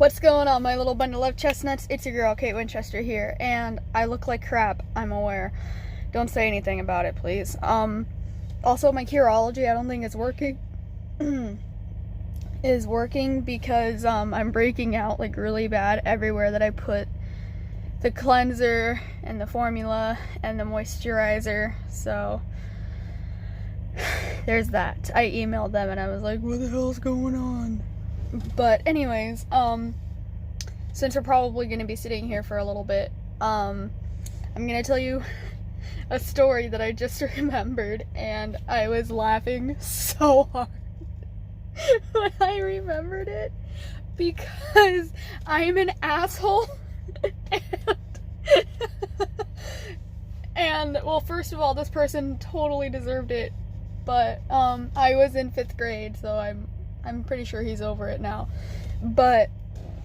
What's going on, my little bundle of chestnuts? It's your girl, Kate Winchester here, and I look like crap, I'm aware. Don't say anything about it, please. Also, my Curology, I don't think it's working. is working because, I'm breaking out, like, really bad everywhere that I put the cleanser, and the formula, and the moisturizer, so there's that. I emailed them, and I was like, what the hell's going on? But anyways, since we're probably going to be sitting here for a little bit, I'm going to tell you a story that I just remembered, and I was laughing so hard when I remembered it, because I'm an asshole, and well, first of all, this person totally deserved it, but, I was in 5th grade, so I'm pretty sure he's over it now, but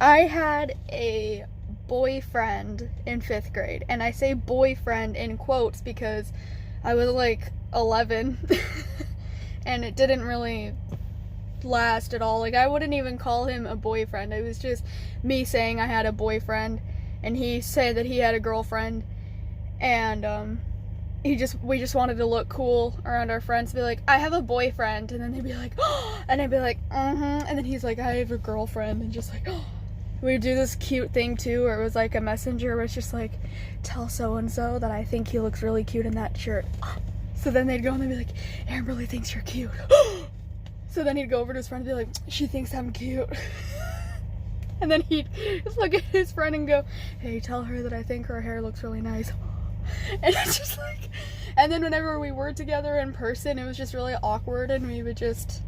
I had a boyfriend in 5th grade, and I say boyfriend in quotes because I was like 11, and it didn't really last at all. Like, I wouldn't even call him a boyfriend. It was just me saying I had a boyfriend, and he said that he had a girlfriend, and, we just wanted to look cool around our friends, be like, I have a boyfriend, and then they'd be like, oh, and I'd be like, and then he's like, I have a girlfriend, and just like, oh. We'd do this cute thing too, where it was like a messenger, where it's just like, tell so-and-so that I think he looks really cute in that shirt. So then they'd go and they'd be like, Amberlee thinks you're cute. So then he'd go over to his friend and be like, she thinks I'm cute. And then he'd just look at his friend and go, hey, tell her that I think her hair looks really nice. And it's just like, and then whenever we were together in person, it was just really awkward, and we would just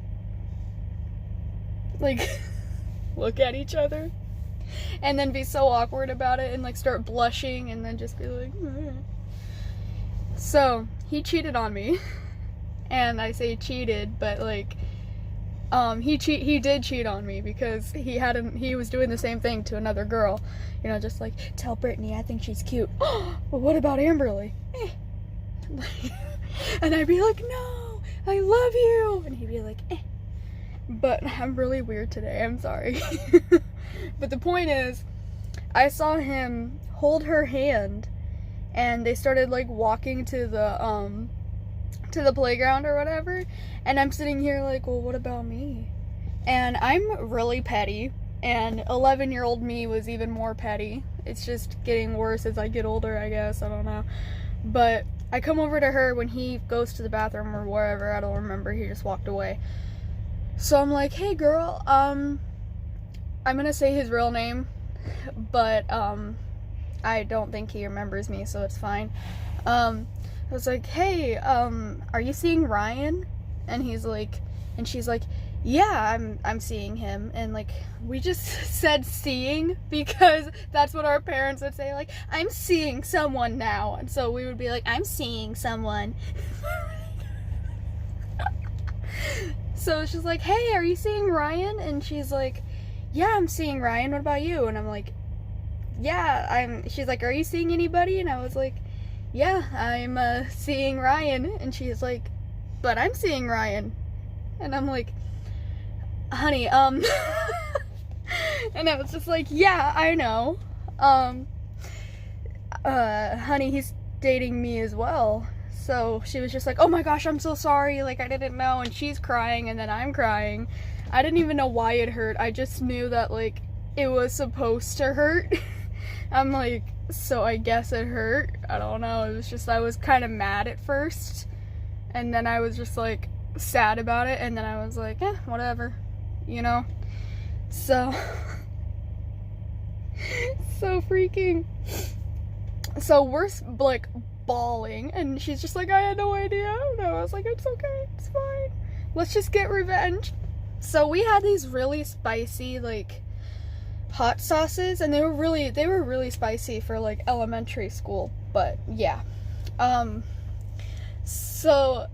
like look at each other and then be so awkward about it and like start blushing and then just be like, So he cheated on me, and I say cheated, but like he did cheat on me, because he was doing the same thing to another girl, you know, just like, tell Brittany I think she's cute. But what about Amberlee? And I'd be like, no, I love you, and he'd be like, But I'm really weird today, I'm sorry. But the point is, I saw him hold her hand, and they started like walking to the playground or whatever, and I'm sitting here like, well, what about me? And I'm really petty, and 11-year-old me was even more petty. It's just getting worse as I get older, I guess, I don't know. But I come over to her when he goes to the bathroom or wherever, I don't remember, he just walked away. So I'm like, hey girl, I'm gonna say his real name, but I don't think he remembers me, so it's fine. I was like, hey, are you seeing Ryan? And he's like, and she's like, yeah, I'm seeing him. And like, we just said seeing because that's what our parents would say, like, I'm seeing someone now. And so we would be like, I'm seeing someone. So she's like, hey, are you seeing Ryan? And she's like, yeah, I'm seeing Ryan, what about you? And I'm like, yeah, she's like, are you seeing anybody? And I was like, yeah, I'm seeing Ryan. And she's like, but I'm seeing Ryan. And I'm like, honey, and I was just like, yeah, I know, honey, he's dating me as well. So she was just like, oh my gosh, I'm so sorry, like, I didn't know. And she's crying, and then I'm crying. I didn't even know why it hurt. I just knew that, like, it was supposed to hurt. I'm like, so I guess it hurt. I don't know. It was just, I was kind of mad at first, and then I was just like sad about it, and then I was like, whatever, you know. So freaking, so we're like bawling, and she's just like, I had no idea. And I was like, it's okay, it's fine, let's just get revenge. So we had these really spicy like hot sauces, and they were really spicy for like elementary school, but yeah. So,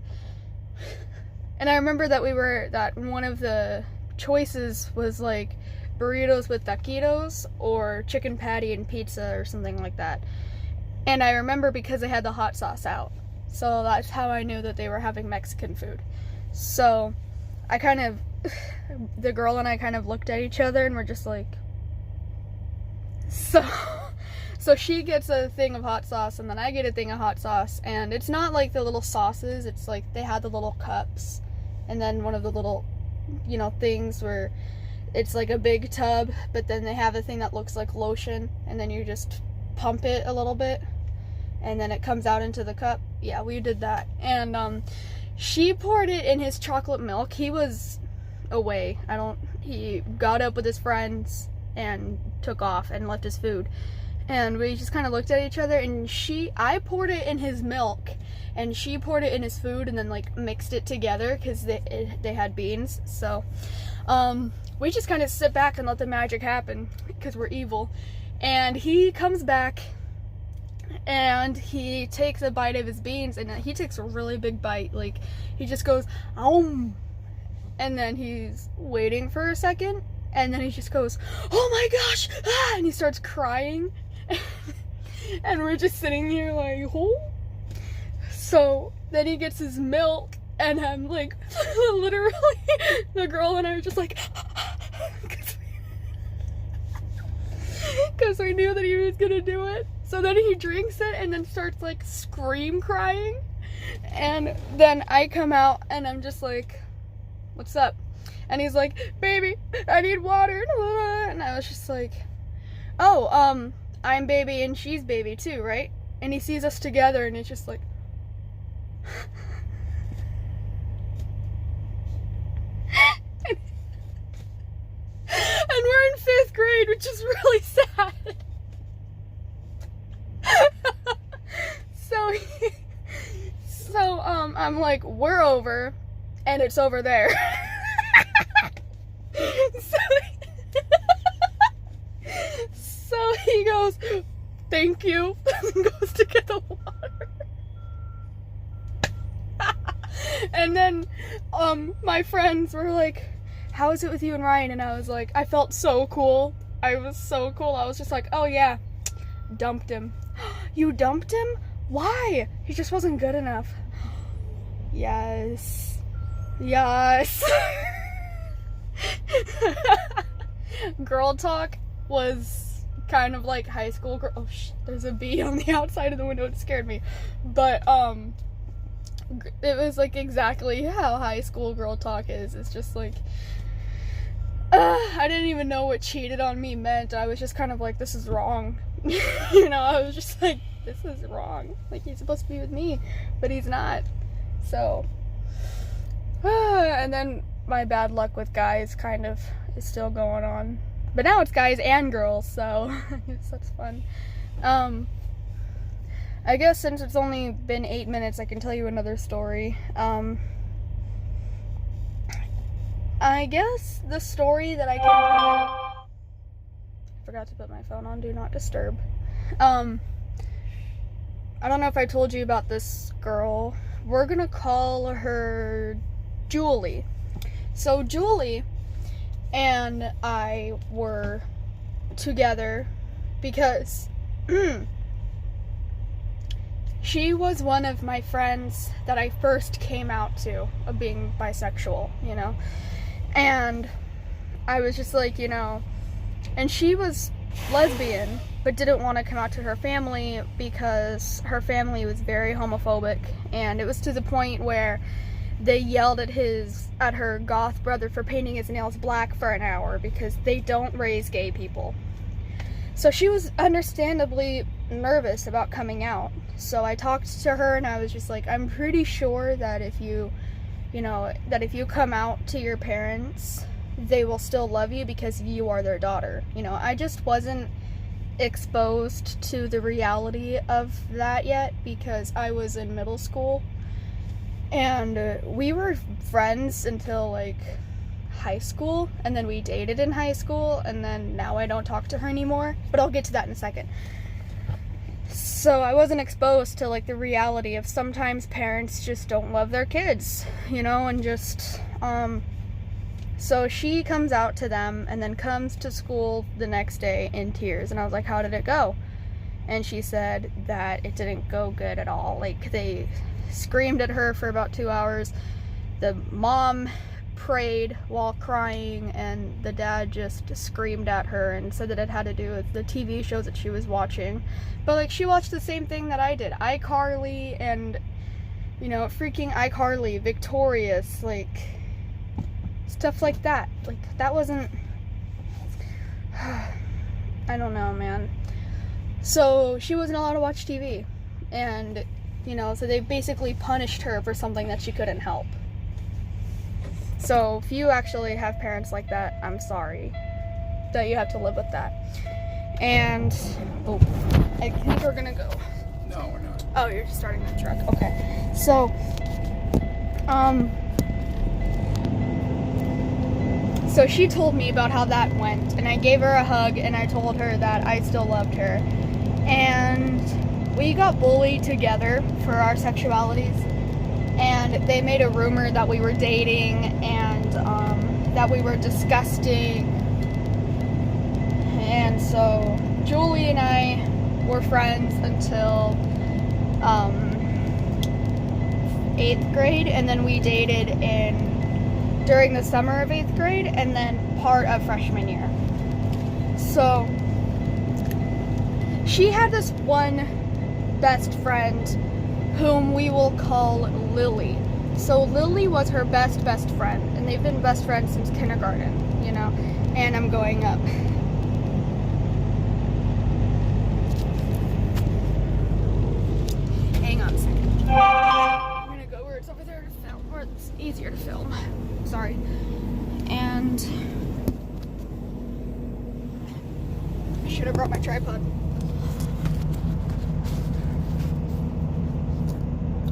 and I remember that one of the choices was like burritos with taquitos or chicken patty and pizza or something like that. And I remember because they had the hot sauce out, so that's how I knew that they were having Mexican food. So I kind of, the girl and I kind of looked at each other and we're just like, So she gets a thing of hot sauce, and then I get a thing of hot sauce, and it's not like the little sauces, it's like they had the little cups, and then one of the little, you know, things where it's like a big tub, but then they have a thing that looks like lotion, and then you just pump it a little bit, and then it comes out into the cup. Yeah, we did that. And she poured it in his chocolate milk. He was away. He got up with his friends and took off and left his food. And we just kind of looked at each other, and I poured it in his milk, and she poured it in his food, and then like mixed it together because they had beans. So we just kind of sit back and let the magic happen because we're evil. And he comes back and he takes a bite of his beans, and he takes a really big bite. Like, he just goes, "Om," and then he's waiting for a second, and then he just goes, "Oh my gosh!" And he starts crying. And we're just sitting here like, oh. So then he gets his milk, and I'm like, literally, the girl and I were just like, because we knew that he was gonna do it. So then he drinks it and then starts like scream crying. And then I come out and I'm just like, "What's up?" And he's like, "Baby, I need water." And I was just like, "Oh, I'm baby and she's baby too, right?" And he sees us together and it's just like, and we're in 5th grade, which is really sad. So I'm like, "We're over, and it's over there." So he goes, "Thank you," and goes to get the water. And then my friends were like, "How is it with you and Ryan?" And I was like, I felt so cool. I was so cool. I was just like, "Oh yeah, dumped him." "You dumped him? Why?" "He just wasn't good enough." Yes. Girl talk was kind of like high school girl. Oh shit, there's a bee on the outside of the window. It scared me. But it was like exactly how high school girl talk is. It's just like, I didn't even know what cheated on me meant. I was just kind of like, this is wrong. You know, I was just like, this is wrong. Like, he's supposed to be with me, but he's not. So, and then my bad luck with guys kind of is still going on. But now it's guys and girls, so that's fun. I guess since it's only been 8 minutes, I can tell you another story. I guess the story that I can tell... I forgot to put my phone on Do Not Disturb. I don't know if I told you about this girl. We're gonna call her Julie. So Julie and I were together because she was one of my friends that I first came out to of being bisexual, you know? And I was just like, you know, and she was lesbian, but didn't want to come out to her family because her family was very homophobic, and it was to the point where they yelled at her goth brother for painting his nails black for an hour because they don't raise gay people. So she was understandably nervous about coming out. So I talked to her and I was just like, I'm pretty sure that if you come out to your parents, they will still love you because you are their daughter. You know, I just wasn't exposed to the reality of that yet because I was in middle school. And we were friends until like high school, and then we dated in high school, and then now I don't talk to her anymore, but I'll get to that in a second. So I wasn't exposed to like the reality of sometimes parents just don't love their kids, you know, and just so she comes out to them and then comes to school the next day in tears, and I was like, how did it go? And she said that it didn't go good at all. Like, they screamed at her for about 2 hours. The mom prayed while crying, and the dad just screamed at her and said that it had to do with the TV shows that she was watching. But like, she watched the same thing that I did, iCarly, and you know, freaking iCarly, Victorious, like stuff like that. Like, that wasn't I don't know, man. So she wasn't allowed to watch TV, and you know, so they basically punished her for something that she couldn't help. So if you actually have parents like that, I'm sorry that you have to live with that. And oh, I think we're gonna go. No, we're not. Oh, you're just starting the truck. Okay. So so she told me about how that went, and I gave her a hug, and I told her that I still loved her. And we got bullied together for our sexualities, and they made a rumor that we were dating, and that we were disgusting. And so Julie and I were friends until 8th grade, and then we dated during the summer of 8th grade, and then part of freshman year. So she had this one best friend whom we will call Lily. So Lily was her best friend, and they've been best friends since kindergarten, you know. And I'm going up. Hang on a second. I'm gonna go where it's over there to film, where it's easier to film. Sorry. And I should have brought my tripod.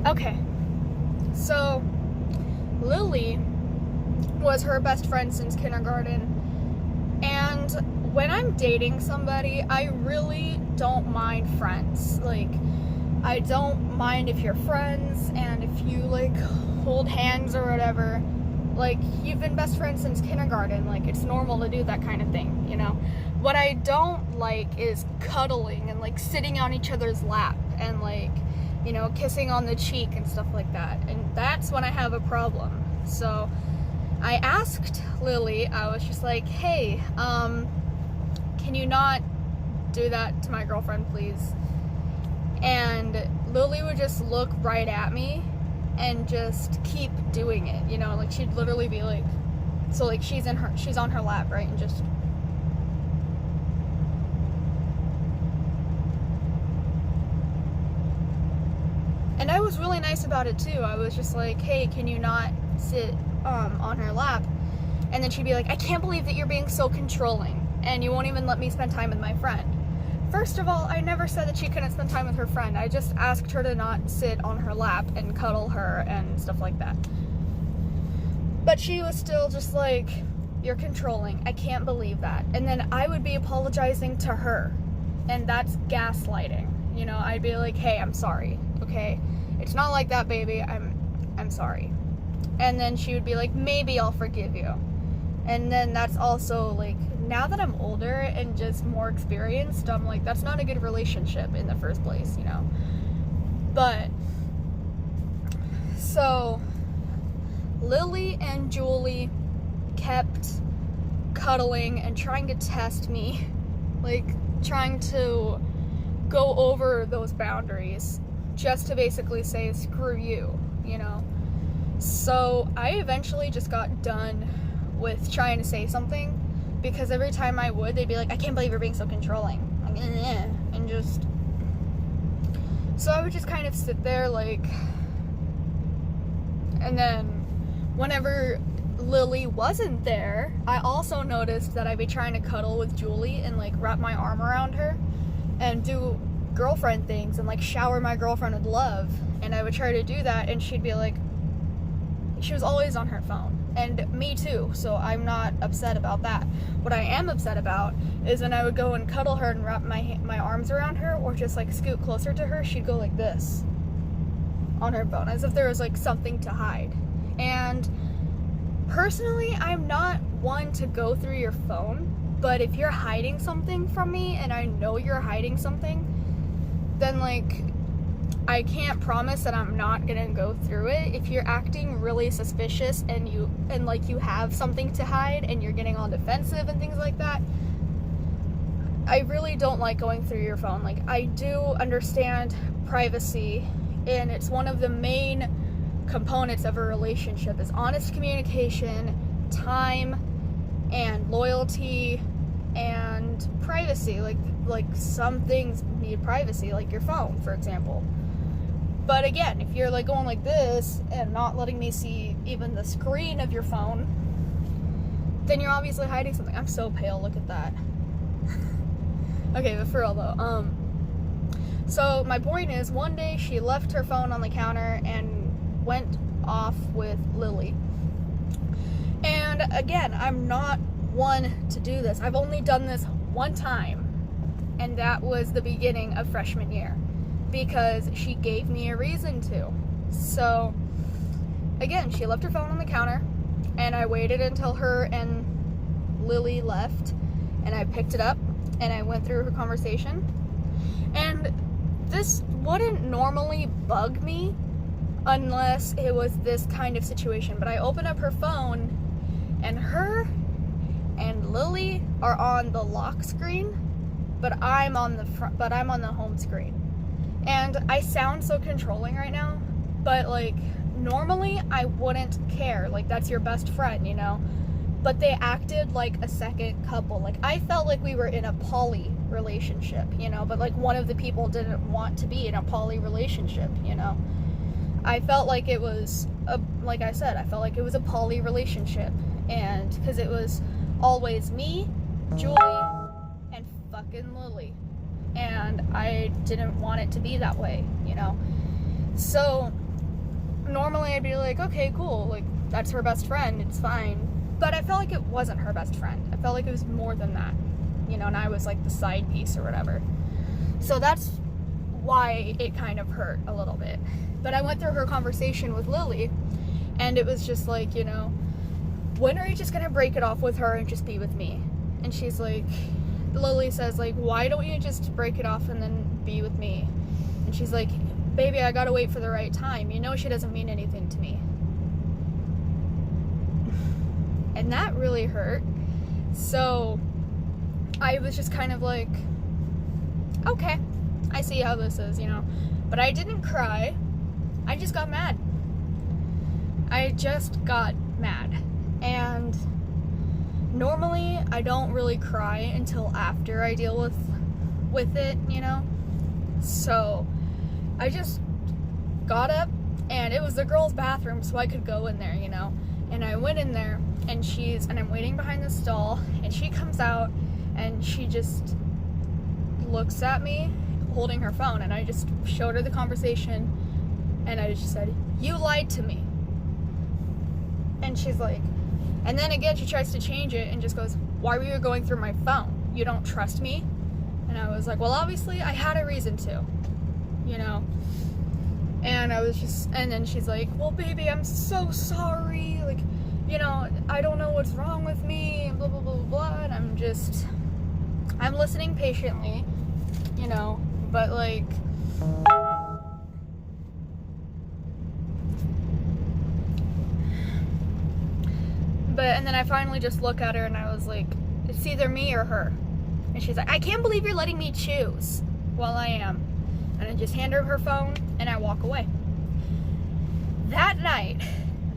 Okay, so Lily was her best friend since kindergarten, and when I'm dating somebody, I really don't mind friends. Like, I don't mind if you're friends, and if you like hold hands or whatever. Like, you've been best friends since kindergarten, like, it's normal to do that kind of thing, you know? What I don't like is cuddling and like sitting on each other's lap and like, you know, kissing on the cheek and stuff like that. And that's when I have a problem. So I asked Lily, I was just like, hey, can you not do that to my girlfriend, please? And Lily would just look right at me and just keep doing it, you know, like she'd literally be like, so like she's on her lap, right, and just and I was really nice about it too. I was just like, hey, can you not sit on her lap? And then she'd be like, I can't believe that you're being so controlling and you won't even let me spend time with my friend. First of all, I never said that she couldn't spend time with her friend. I just asked her to not sit on her lap and cuddle her and stuff like that. But she was still just like, you're controlling. I can't believe that. And then I would be apologizing to her. And that's gaslighting. You know, I'd be like, hey, I'm sorry, okay? It's not like that, baby. I'm sorry. And then she would be like, maybe I'll forgive you. And then that's also like, now that I'm older and just more experienced, I'm like, that's not a good relationship in the first place, you know? But, so, Lily and Julie kept cuddling and trying to test me, like, trying to go over those boundaries, just to basically say, screw you, you know? So, I eventually just got done with trying to say something, because every time I would, they'd be like, I can't believe you're being so controlling. Like, and just... So I would just kind of sit there, like... And then, whenever Lily wasn't there, I also noticed that I'd be trying to cuddle with Julie and, like, wrap my arm around her and do girlfriend things and, like, shower my girlfriend with love. And I would try to do that, and she'd be like... She was always on her phone. And me too, so I'm not upset about that. What I am upset about is when I would go and cuddle her and wrap my arms around her, or just like scoot closer to her, she'd go like this on her phone, as if there was like something to hide. And personally, I'm not one to go through your phone, but if you're hiding something from me and I know you're hiding something, then like, I can't promise that I'm not gonna go through it. If you're acting really suspicious and like you have something to hide and you're getting all defensive and things like that, I really don't like going through your phone. Like, I do understand privacy, and it's one of the main components of a relationship is honest communication, time, and loyalty, and privacy. Like some things need privacy, like your phone, for example. But again, if you're like going like this and not letting me see even the screen of your phone, then you're obviously hiding something. I'm so pale, look at that. Okay, but for real though, so my point is, one day she left her phone on the counter and went off with Lily. And again, I'm not one to do this. I've only done this one time, and that was the beginning of freshman year, because she gave me a reason to. So again, she left her phone on the counter, and I waited until her and Lily left, and I picked it up and I went through her conversation. And this wouldn't normally bug me unless it was this kind of situation, but I opened up her phone and her and Lily are on the lock screen, but I'm on the home screen. And I sound so controlling right now, but like normally I wouldn't care. Like, that's your best friend, you know? But they acted like a second couple. Like, I felt like we were in a poly relationship, you know, but like one of the people didn't want to be in a poly relationship, you know? I felt like it was like I said, I felt like it was a poly relationship, and because it was always me, Julie, and fucking Lily, and I didn't want it to be that way, you know? So normally I'd be like, okay, cool, like that's her best friend, it's fine. But I felt like it wasn't her best friend. I felt like it was more than that, you know, and I was like the side piece or whatever. So that's why it kind of hurt a little bit. But I went through her conversation with Lily, and it was just like, you know, when are you just gonna break it off with her and just be with me? And she's like, Lily says, like, why don't you just break it off and then be with me? And she's like, baby, I gotta wait for the right time. You know she doesn't mean anything to me. And that really hurt. So I was just kind of like, okay, I see how this is, you know. But I didn't cry. I just got mad. I just got mad. And normally I don't really cry until after I deal with it, you know. So I just got up, and it was the girls' bathroom, so I could go in there, you know. And I went in there, and I'm waiting behind the stall, and she comes out, and she just looks at me holding her phone, and I just showed her the conversation, and I just said, you lied to me. And she's like, and then again she tries to change it and just goes, why were you going through my phone? You don't trust me? And I was like, well, obviously I had a reason to, you know. And I was just, and then she's like, well, baby, I'm so sorry, like, you know, I don't know what's wrong with me, and blah, blah, blah, blah, and I'm listening patiently, you know, but, like, and then I finally just look at her, and I was like, it's either me or her. And she's like, I can't believe you're letting me choose. Well, I am. And I just hand her her phone, and I walk away. That night,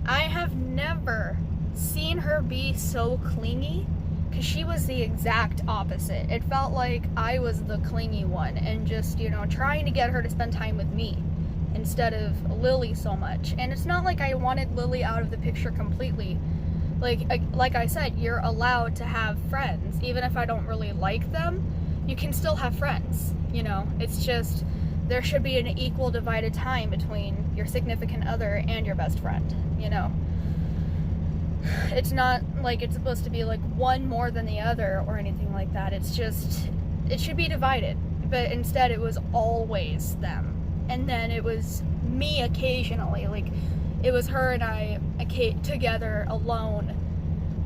I have never seen her be so clingy, because she was the exact opposite. It felt like I was the clingy one, and just, you know, trying to get her to spend time with me instead of Lily so much. And it's not like I wanted Lily out of the picture completely. Like I said, you're allowed to have friends. Even if I don't really like them, you can still have friends, you know. It's just, there should be an equal divided time between your significant other and your best friend, you know. It's not like it's supposed to be like one more than the other or anything like that. It's just, it should be divided. But instead it was always them. And then it was me occasionally. Like, it was her and I together alone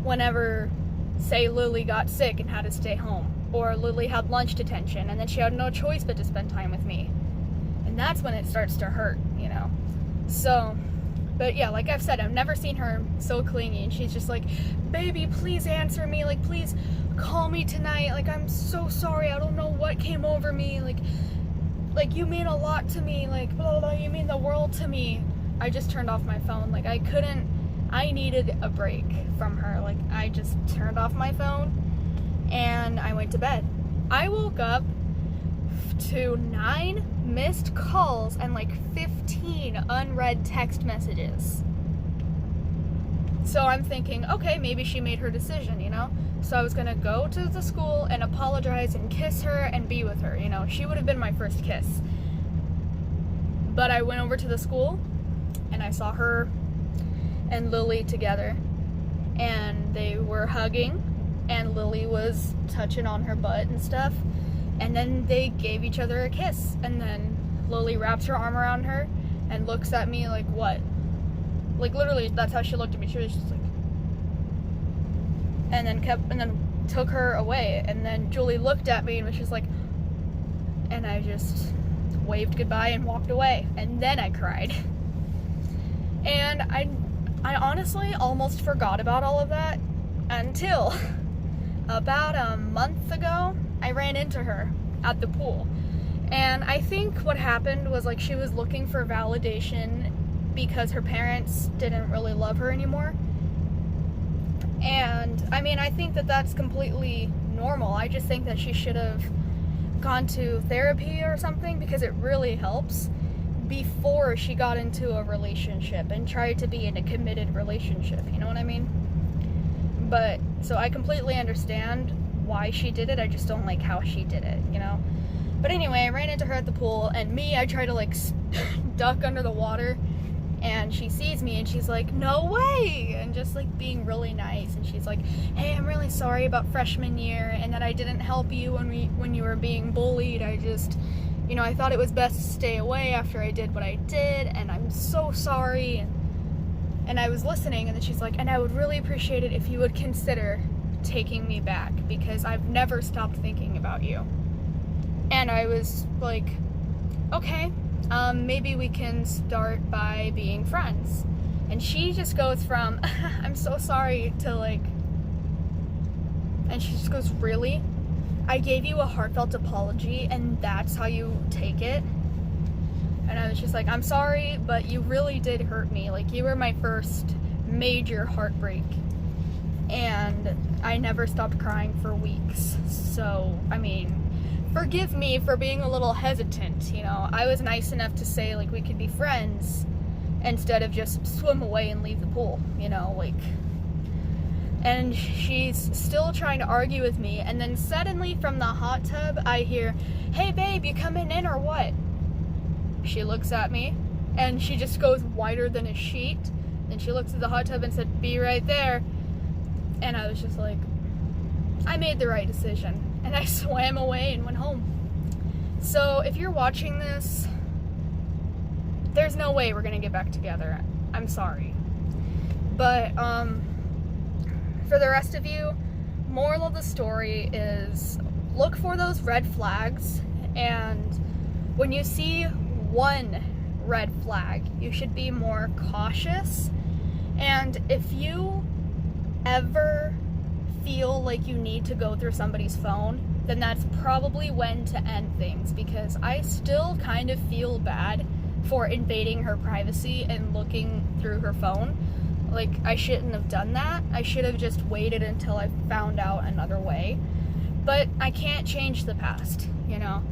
whenever, say, Lily got sick and had to stay home. Or Lily had lunch detention and then she had no choice but to spend time with me. And that's when it starts to hurt, you know. So, but yeah, like I've said, I've never seen her so clingy, and she's just like, baby, please answer me, like, please call me tonight, like, I'm so sorry, I don't know what came over me, like, you mean a lot to me, like, blah, blah, blah, you mean the world to me. I just turned off my phone, like, I needed a break from her, like, I just turned off my phone, and I went to bed. I woke up to 9 missed calls and like 15 unread text messages. So I'm thinking, okay, maybe she made her decision, you know? So I was gonna go to the school and apologize and kiss her and be with her, you know? She would have been my first kiss. But I went over to the school and I saw her and Lily together, and they were hugging, and Lily was touching on her butt and stuff. And then they gave each other a kiss, and then Lily wraps her arm around her and looks at me like, what? Like, literally, that's how she looked at me. She was just like, and then took her away. And then Julie looked at me and was just like, and I just waved goodbye and walked away. And then I cried. And I honestly almost forgot about all of that until about a month ago. I ran into her at the pool, and I think what happened was, like, she was looking for validation because her parents didn't really love her anymore. And I mean, I think that that's completely normal. I just think that she should have gone to therapy or something, because it really helps, before she got into a relationship and tried to be in a committed relationship, you know what I mean? But so I completely understand why she did it, I just don't like how she did it, you know? But anyway, I ran into her at the pool, and I try to like duck under the water, and she sees me and she's like, no way, and just like being really nice, and she's like, hey, I'm really sorry about freshman year and that I didn't help you when you were being bullied. I just, you know, I thought it was best to stay away after I did what I did, and I'm so sorry. And I was listening, and then she's like, and I would really appreciate it if you would consider taking me back, because I've never stopped thinking about you. And I was like, okay, maybe we can start by being friends. And she just goes from, I'm so sorry, to like, and she just goes, really? I gave you a heartfelt apology and that's how you take it? And I was just like, I'm sorry, but you really did hurt me. Like, you were my first major heartbreak. And I never stopped crying for weeks. So, I mean, forgive me for being a little hesitant, you know. I was nice enough to say, like, we could be friends instead of just swim away and leave the pool, you know, like. And she's still trying to argue with me, and then suddenly from the hot tub, I hear, hey babe, you coming in or what? She looks at me, and she just goes whiter than a sheet. Then she looks at the hot tub and said, be right there. And I was just like, I made the right decision. And I swam away and went home. So if you're watching this, there's no way we're gonna get back together. I'm sorry. But for the rest of you, moral of the story is look for those red flags, and when you see one red flag, you should be more cautious. And if you ever feel like you need to go through somebody's phone, then that's probably when to end things, because I still kind of feel bad for invading her privacy and looking through her phone. Like, I shouldn't have done that. I should have just waited until I found out another way. But I can't change the past, you know?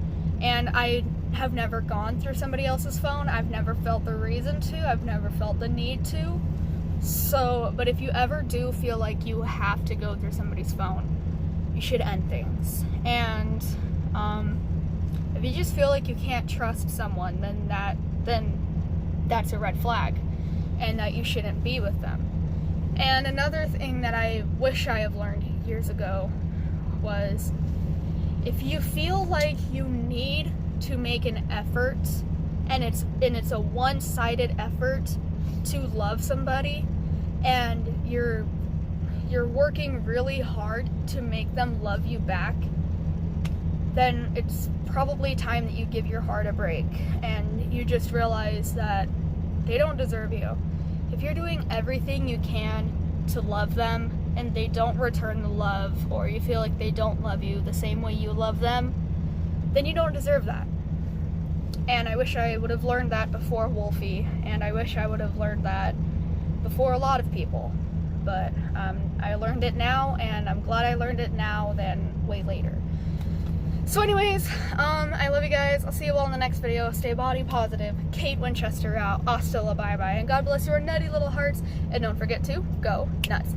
And I have never gone through somebody else's phone. I've never felt the reason to. I've never felt the need to. So, but if you ever do feel like you have to go through somebody's phone, you should end things. And if you just feel like you can't trust someone, then that's a red flag, and that you shouldn't be with them. And another thing that I wish I have learned years ago was, if you feel like you need to make an effort, and it's a one-sided effort to love somebody, and you're working really hard to make them love you back, then it's probably time that you give your heart a break and you just realize that they don't deserve you. If you're doing everything you can to love them and they don't return the love, or you feel like they don't love you the same way you love them, then you don't deserve that. And I wish I would have learned that before Wolfie, and I wish I would have learned that before a lot of people. But I learned it now, and I'm glad I learned it now than way later. So anyways, I love you guys. I'll see you all in the next video. Stay body positive. Kate Winchester out. Hasta la bye-bye. And God bless your nutty little hearts. And don't forget to go nuts.